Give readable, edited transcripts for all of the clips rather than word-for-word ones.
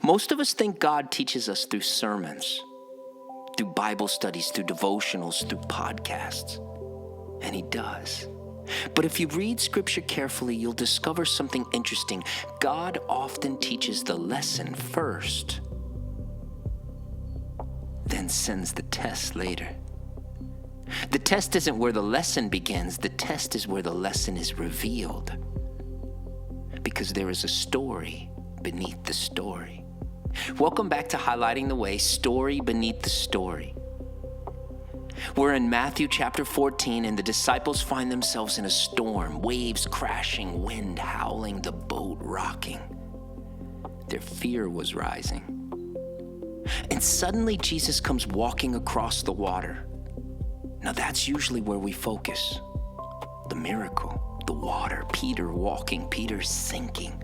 Most of us think God teaches us through sermons, through Bible studies, through devotionals, through podcasts. And he does. But if you read scripture carefully, you'll discover something interesting. God often teaches the lesson first, then sends the test later. The test isn't where the lesson begins. The test is where the lesson is revealed. Because there is a story beneath the story. Welcome back to Highlighting the Way, Story Beneath the Story. We're in Matthew chapter 14, and the disciples find themselves in a storm, waves crashing, wind howling, the boat rocking. Their fear was rising. And suddenly Jesus comes walking across the water. Now that's usually where we focus. The miracle, the water, Peter walking, Peter sinking.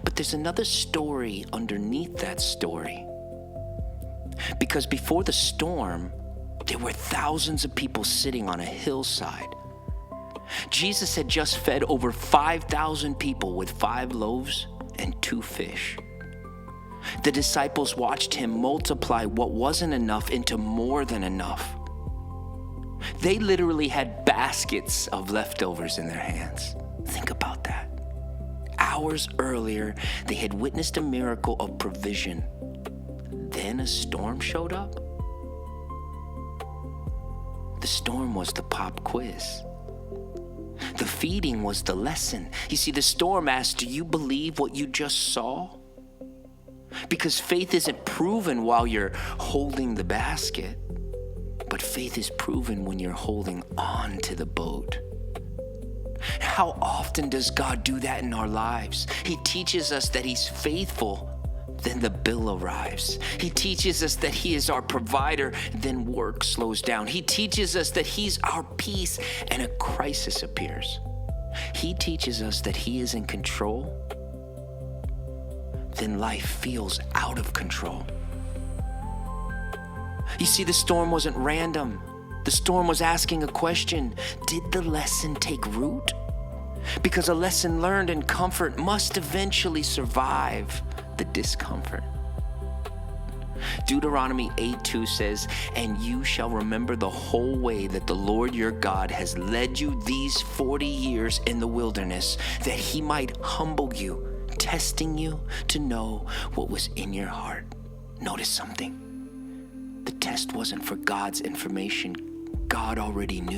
But there's another story underneath that story. Because before the storm, there were thousands of people sitting on a hillside. Jesus had just fed over 5,000 people with 5 loaves and 2 fish. The disciples watched him multiply what wasn't enough into more than enough. They literally had baskets of leftovers in their hands. Think about that. Hours earlier, they had witnessed a miracle of provision. Then a storm showed up. The storm was the pop quiz. The feeding was the lesson. You see, the storm asked, do you believe what you just saw? Because faith isn't proven while you're holding the basket, but faith is proven when you're holding on to the boat. How often does God do that in our lives? He teaches us that he's faithful, then the bill arrives. He teaches us that he is our provider, then work slows down. He teaches us that he's our peace, and a crisis appears. He teaches us that he is in control, then life feels out of control. You see, the storm wasn't random. The storm was asking a question. Did the lesson take root? Because a lesson learned in comfort must eventually survive the discomfort. Deuteronomy 8:2 says, and you shall remember the whole way that the Lord your God has led you these 40 years in the wilderness, that he might humble you, testing you to know what was in your heart. Notice something. The test wasn't for God's information. God already knew.